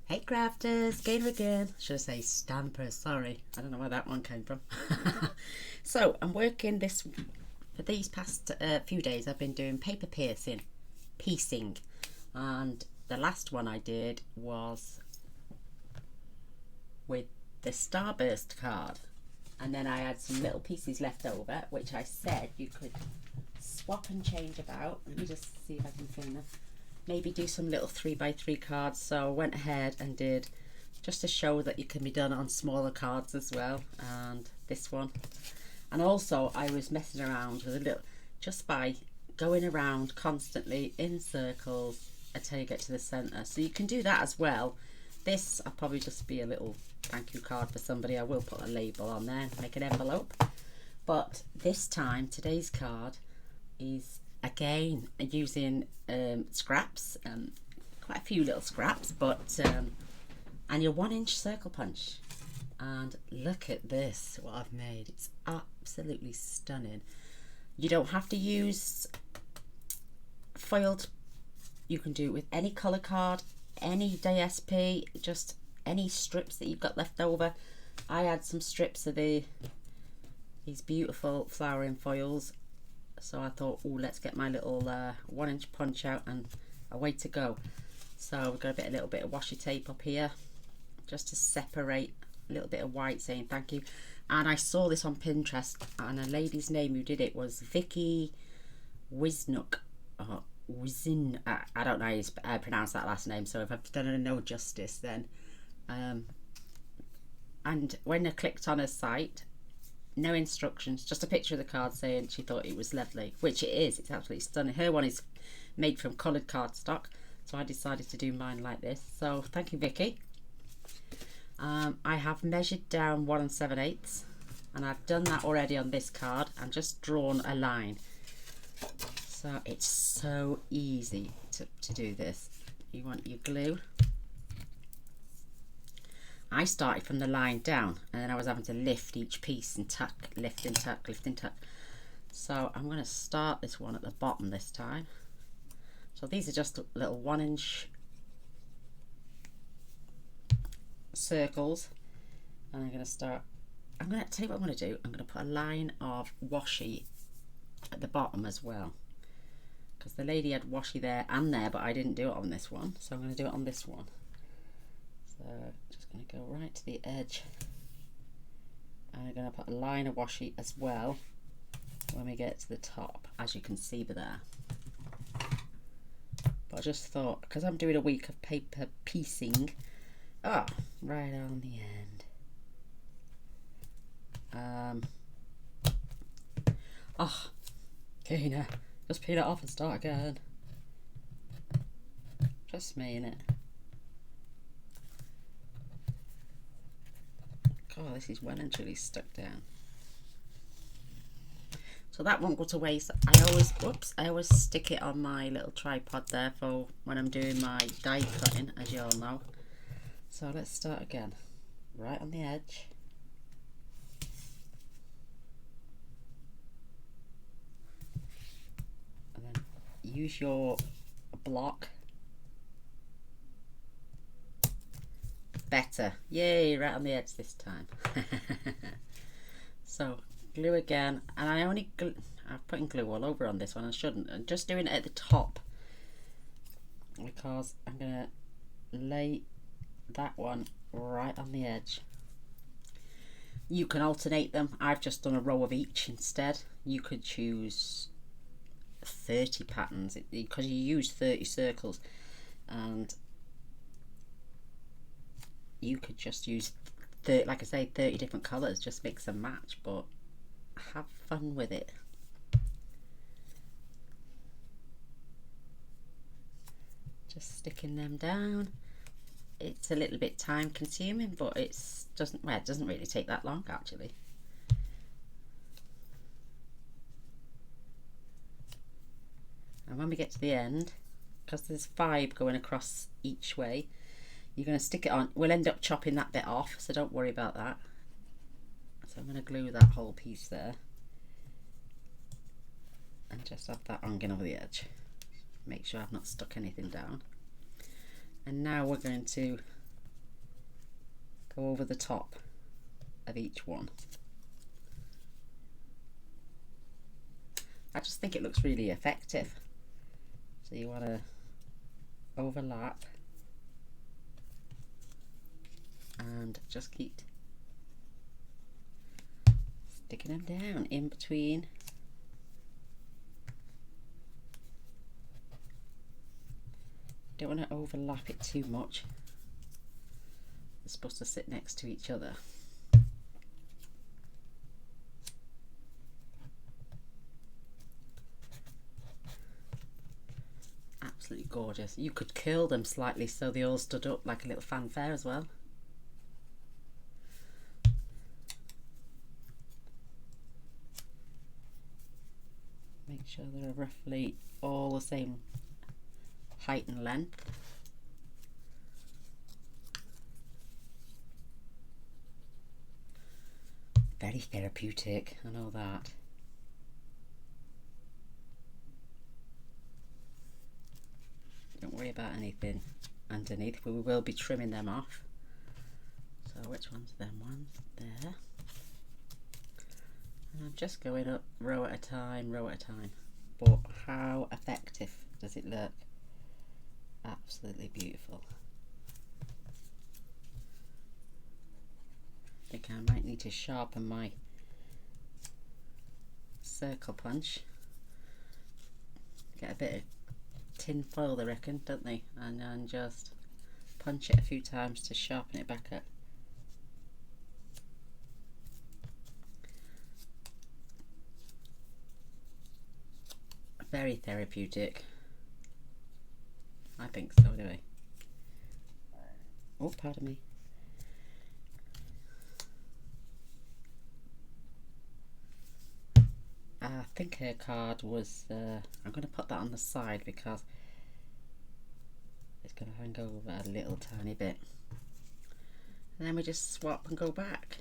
Hey crafters, Gaynor again. Should I say stampers? Sorry, I don't know where that one came from. So I'm working this for these past few days. I've been doing paper piecing, and the last one I did was with the Starburst card, and then I had some little pieces left over, which I said you could swap and change about. Let me just see if I can find them. Maybe do some little 3x3 cards. So I went ahead and did just to show that it can be done on smaller cards as well, and this one. And also I was messing around with a little, just by going around constantly in circles until you get to the center. So you can do that as well. This I'll probably just be a little thank you card for somebody. I will put a label on there, make an envelope. But this time, today's card is again using scraps, quite a few little scraps, but and your 1 inch circle punch. And look at this, what I've made. It's absolutely stunning. You don't have to use foiled. You can do it with any colour card, any DSP, just any strips that you've got left over. I had some strips of these beautiful flowering foils, so I thought, oh, let's get my little 1 inch punch out and away to go. So we've got a little bit of washi tape up here just to separate a little bit of white saying thank you. And I saw this on Pinterest, and a lady's name who did it was Vicky Wisnook. Wizin, I don't know how you pronounce that last name, so if I've done her no justice, then and when I clicked on her site, no instructions, just a picture of the card saying she thought it was lovely, which it is. It's absolutely stunning. Her one is made from coloured cardstock, so I decided to do mine like this. So thank you, Vicky. I have measured down 1 7/8, and I've done that already on this card and just drawn a line. So it's so easy to do this. You want your glue. I started from the line down, and then I was having to lift each piece and tuck, lift and tuck, lift and tuck. So I'm going to start this one at the bottom this time. So these are just little 1 inch circles, and I'm going to start. I'm going to tell you what I'm going to do. I'm going to put a line of washi at the bottom as well, because the lady had washi there and there, but I didn't do it on this one, so I'm going to do it on this one. So just going to go right to the edge, and I'm going to put a line of washi as well when we get to the top, as you can see there. But I just thought, because I'm doing a week of paper piecing, right on the end. Gaynor, just peel it off and start again. Trust me, innit? God, this is well and truly stuck down. So that won't go to waste. I always stick it on my little tripod there for when I'm doing my die cutting, as you all know. So let's start again. Right on the edge. And then use your block. Better. Yay, right on the edge this time. So glue again, and I'm putting glue all over on this one. I shouldn't. I'm just doing it at the top because I'm gonna lay that one right on the edge. You can alternate them. I've just done a row of each instead. You could choose 30 patterns because you use 30 circles, and you could just use 30, like I say, 30 different colours, just mix and match, but have fun with it. Just sticking them down. It's a little bit time consuming, but it doesn't really take that long actually. And when we get to the end, because there's 5 going across each way, you're going to stick it on. We'll end up chopping that bit off, so don't worry about that. So I'm going to glue that whole piece there and just have that hanging over the edge. Make sure I've not stuck anything down. And now we're going to go over the top of each one. I just think it looks really effective. So you want to overlap and just keep sticking them down in between. Don't want to overlap it too much. They're supposed to sit next to each other. Absolutely gorgeous. You could curl them slightly so they all stood up like a little fanfare as well. Make sure they're roughly all the same height and length. Very therapeutic, I know that. Don't worry about anything underneath, but we will be trimming them off. So which one's them ones? There. And I'm just going up row at a time, row at a time. But how effective does it look? Absolutely beautiful. I think I might need to sharpen my circle punch. Get a bit of tin foil, I reckon, don't they? And then just punch it a few times to sharpen it back up. Very therapeutic. I think so anyway. Oh, pardon me. I think her card was, I'm going to put that on the side because it's going to hang over a little tiny bit. And then we just swap and go back.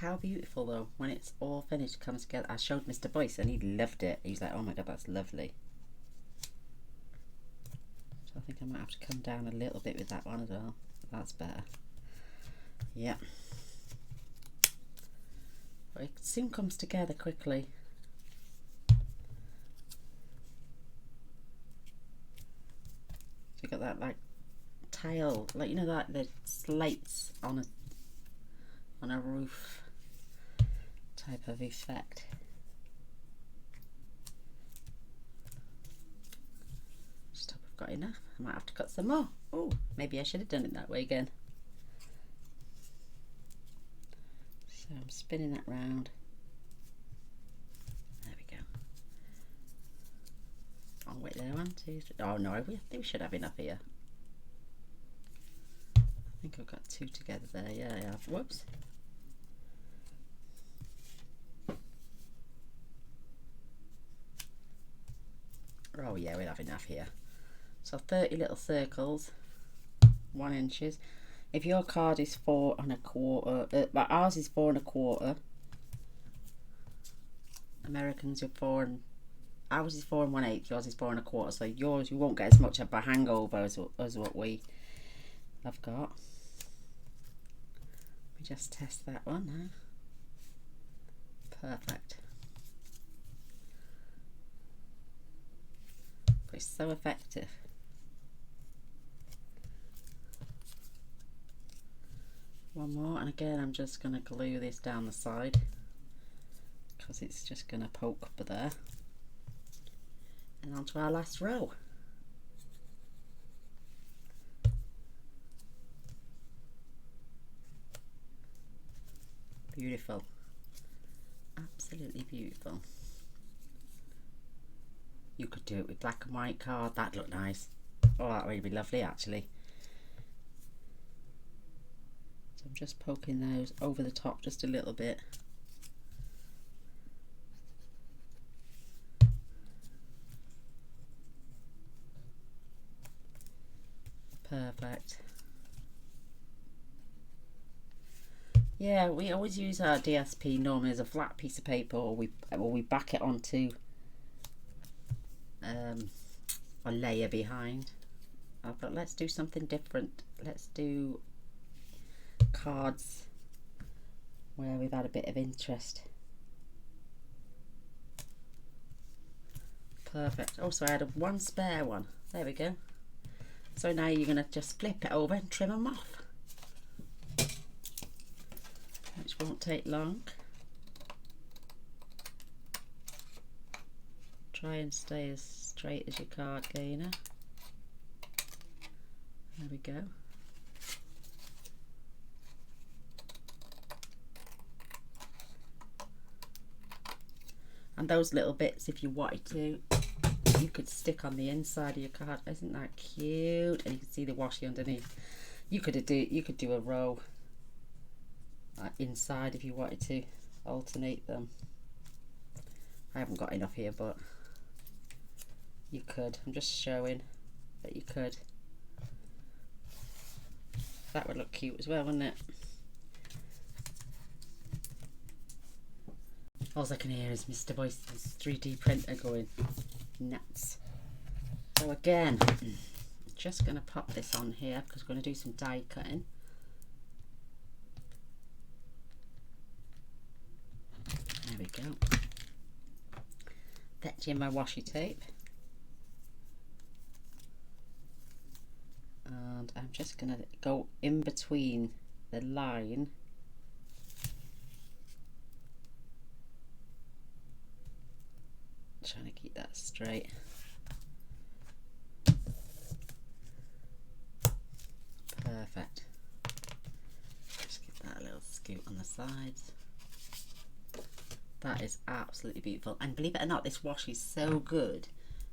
How beautiful though, when it's all finished, comes together. I showed Mr. Boyce and he loved it. He's like, oh my god, that's lovely. So I think I might have to come down a little bit with that one as well. That's better. Yeah. But it soon comes together quickly. So you got that like tile, like you know that the slates on a roof type of effect. Just hope I've got enough. I might have to cut some more. Oh, maybe I should have done it that way again. So I'm spinning that round. There we go. Oh wait, there, 1, 2, 3. Oh no, I think we should have enough here. I think I've got 2 together there. Yeah, yeah. Whoops. Oh yeah, we'll have enough here. So 30 little circles, 1 inches. If your card is 4 1/4, well, ours is 4 1/4. Americans are 4 and ours is 4 1/8. Yours is 4 1/4. So yours, you won't get as much of a hangover as what we have got. We just test that one now. Perfect. But it's so effective. One more, and again I'm just going to glue this down the side because it's just going to poke up there. And on to our last row. Beautiful. Absolutely beautiful. You could do it with black and white card. That'd look nice. Oh, that would be lovely actually. So I'm just poking those over the top just a little bit. Perfect. Yeah, we always use our DSP normally as a flat piece of paper, or we back it onto a layer behind. But let's do something different. Let's do cards where we've had a bit of interest. Perfect. Also, I had one spare one. There we go. So now you're going to just flip it over and trim them off, which won't take long. Try and stay as straight as your card, Gaynor. There we go. And those little bits, if you wanted to, you could stick on the inside of your card. Isn't that cute? And you can see the washi underneath. You could do a row inside if you wanted to alternate them. I haven't got enough here, but you could. I'm just showing that you could. That would look cute as well, wouldn't it? All I can hear is Mr. Boyce's 3D printer going nuts. So again, I'm just going to pop this on here because we're going to do some die cutting. There we go. Fetch in my washi tape. And I'm just going to go in between the line trying to keep that straight. Perfect. Just give that a little scoot on the sides. That is absolutely beautiful. And believe it or not, this washi is so good.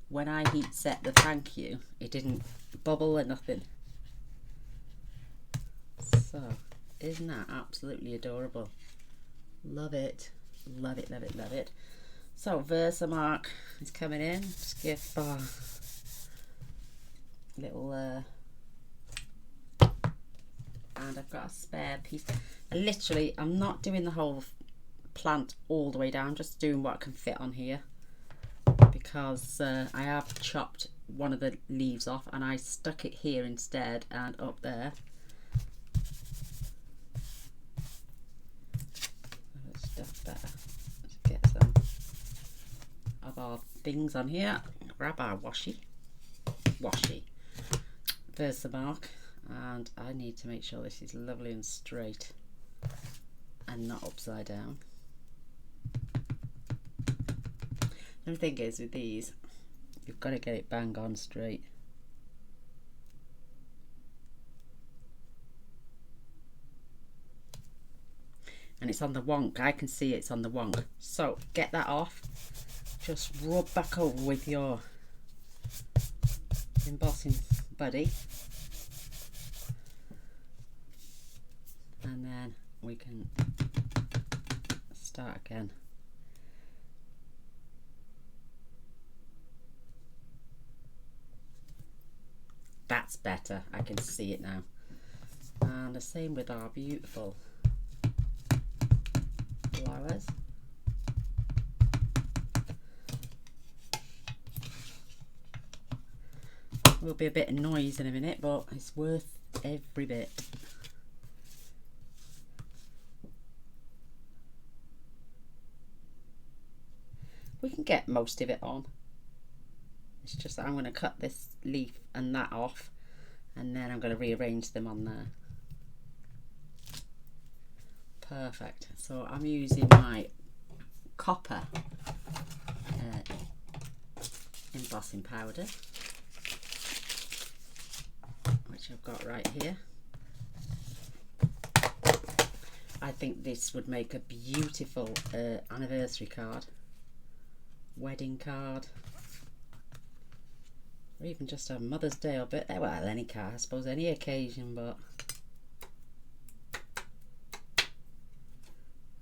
When I heat set the thank you, it didn't bubble or nothing. So, isn't that absolutely adorable? Love it. Love it, love it, love it. So Versamark is coming in. Just give a little and I've got a spare piece. And literally, I'm not doing the whole plant all the way down, just doing what I can fit on here, because I have chopped one of the leaves off and I stuck it here instead and up there. Stuff better. Let's get some of our things on here. Grab our washi Versamark, and I need to make sure this is lovely and straight and not upside down. And the thing is with these, you've got to get it bang on straight. And it's on the wonk. I can see it's on the wonk. So get that off. Just rub back over with your embossing buddy. And then we can start again. That's better. I can see it now. And the same with our beautiful flowers. Will be a bit of noise in a minute, but it's worth every bit. We can get most of it on. It's just that I'm going to cut this leaf and that off, and then I'm going to rearrange them on there. Perfect. So I'm using my copper embossing powder, which I've got right here. I think this would make a beautiful anniversary card, wedding card, or even just a Mother's Day or bit. Well, any card, I suppose, any occasion, but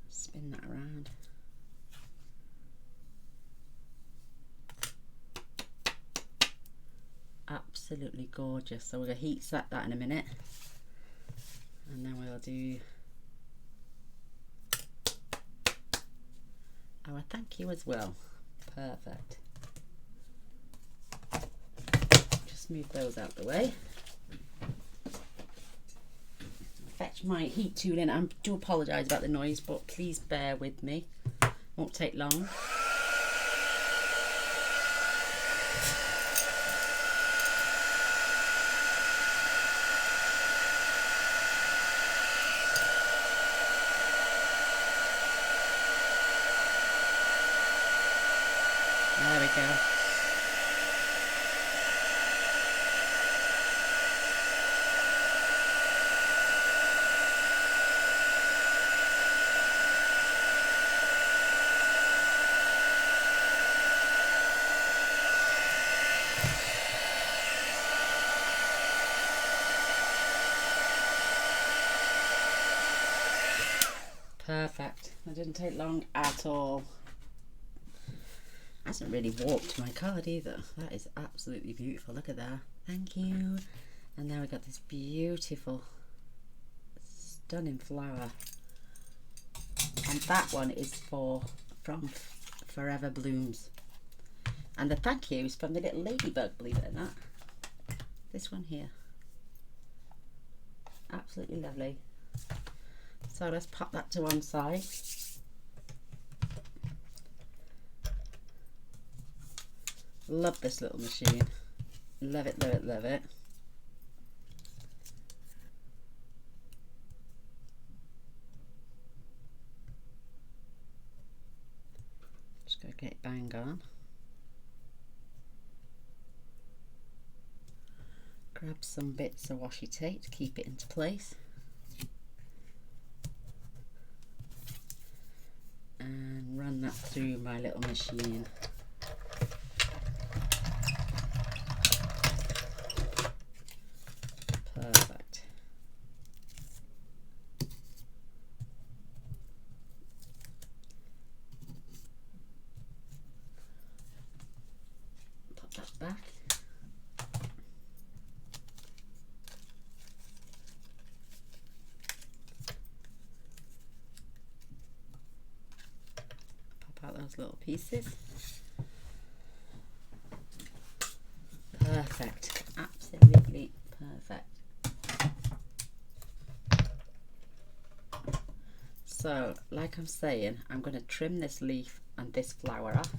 spin that around. Absolutely gorgeous. So we're going to heat set that in a minute, and then we'll do a thank you as well. Perfect. Just move those out the way. Fetch my heat tool in. I do apologise about the noise, but please bear with me. Won't take long. There we go. Perfect. That didn't take long at all. Hasn't really warped my card either. That is absolutely beautiful. Look at that. Thank you. And now we got this beautiful, stunning flower. And that one is from Forever Blooms. And the thank you is from the little ladybug, believe it or not. This one here. Absolutely lovely. So let's pop that to one side. Love this little machine. Love it, love it, love it. Just gotta get it bang on. Grab some bits of washi tape to keep it into place. And run that through my little machine. Perfect. Pop that back. Out those little pieces. Perfect, absolutely perfect. So, like I'm saying, I'm going to trim this leaf and this flower off.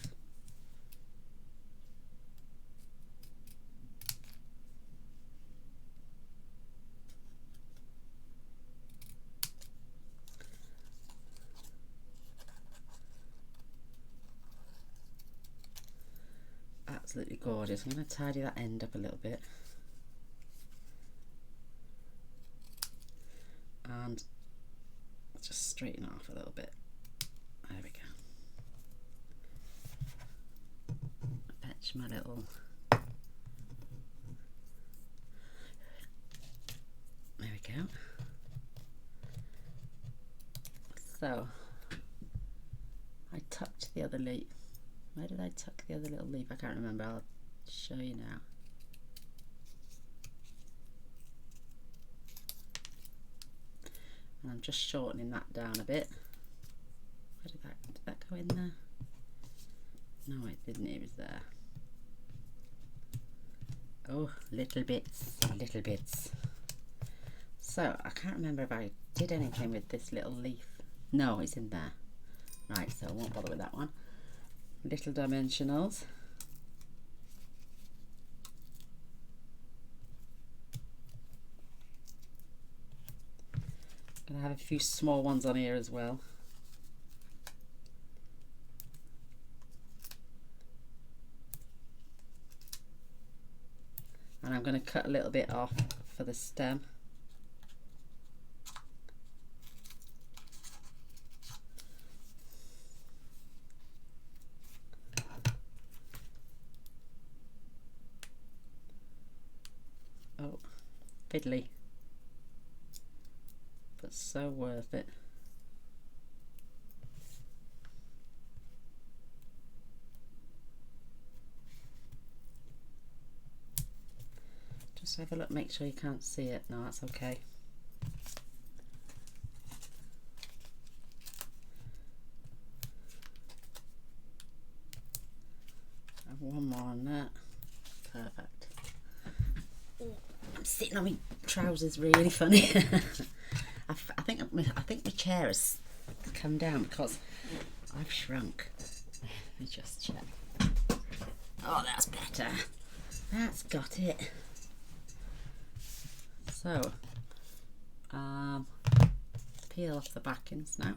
Absolutely gorgeous. I'm going to tidy that end up a little bit and just straighten off a little bit. There we go. Fetch my little there we go. So I tucked the other leaf. Where did I tuck the other little leaf? I can't remember. I'll show you now. And I'm just shortening that down a bit. Where did that go in there? No, it didn't. It was there. Oh, little bits, little bits. So I can't remember if I did anything with this little leaf. No, it's in there. Right, so I won't bother with that one. Little dimensionals. Gonna have a few small ones on here as well. And I'm going to cut a little bit off for the stem. Oh, fiddly, but so worth it. Just have a look, make sure you can't see it. No, that's okay. one more on that. Perfect. I'm sitting on my trousers really funny. I think my chair has come down because I've shrunk. Let me just check. Oh, that's better. That's got it. So, peel off the backings now.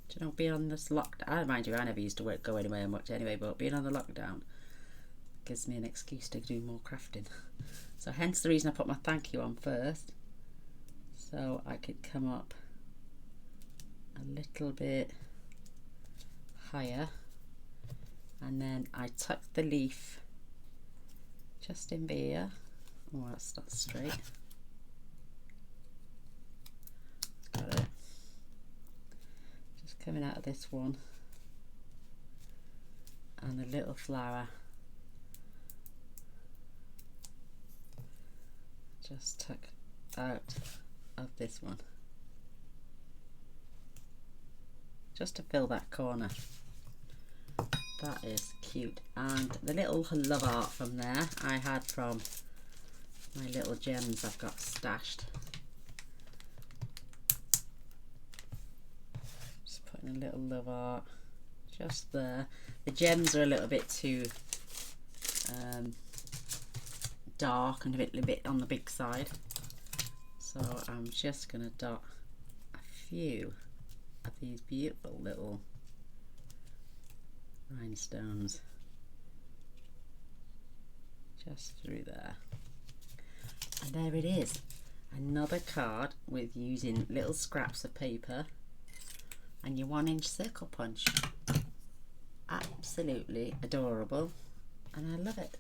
Do you know, being on this lockdown, mind you, I never used to go anywhere much anyway, but being on the lockdown gives me an excuse to do more crafting. So hence the reason I put my thank you on first, so I could come up a little bit higher, and then I tuck the leaf just in here. Oh, that's not straight. Got it. Just coming out of this one, and a little flower just tuck out of this one, just to fill that corner. That is cute. And the little love art from there I had from my little gems I've got stashed. Just putting a little love art just there. The gems are a little bit too dark and a bit on the big side, so I'm just going to dot a few of these beautiful little rhinestones just through there. And there it is, another card with using little scraps of paper and your 1-inch circle punch. Absolutely adorable, and I love it.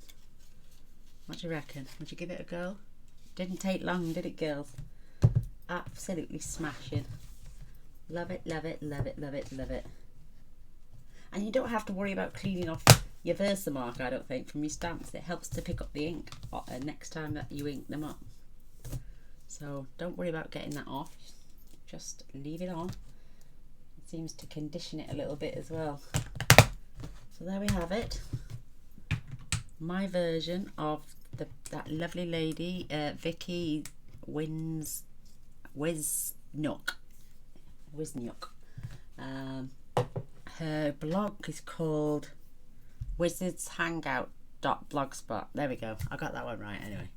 What do you reckon? Would you give it a go? Didn't take long, did it, girls? Absolutely smashing. Love it, love it, love it, love it, love it. And you don't have to worry about cleaning off your Versamark, I don't think, from your stamps. It helps to pick up the ink next time that you ink them up. So don't worry about getting that off. Just leave it on. It seems to condition it a little bit as well. So there we have it. My version of that lovely lady, Vicky Wisniuk. Her blog is called wizardshangout.blogspot. There we go. I got that one right anyway.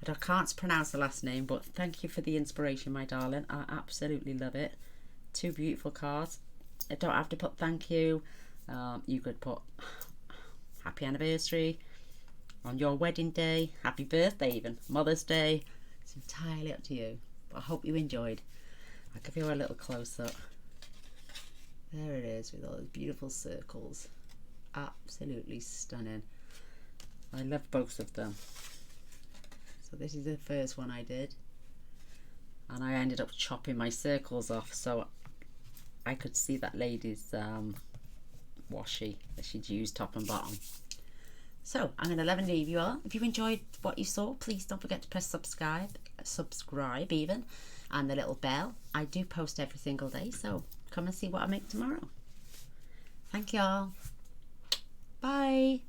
I can't pronounce the last name, but thank you for the inspiration, my darling. I absolutely love it. 2 beautiful cards. I don't have to put thank you. You could put happy anniversary, on your wedding day, happy birthday even, Mother's Day. It's entirely up to you. But I hope you enjoyed. I'll give you a little close up. There it is with all those beautiful circles. Absolutely stunning. I love both of them. So this is the first one I did, and I ended up chopping my circles off so I could see that lady's washi that she'd used top and bottom. So I'm going to love and leave you all. If you enjoyed what you saw, please don't forget to press subscribe even, and the little bell. I do post every single day, so come and see what I make tomorrow. Thank you all. Bye.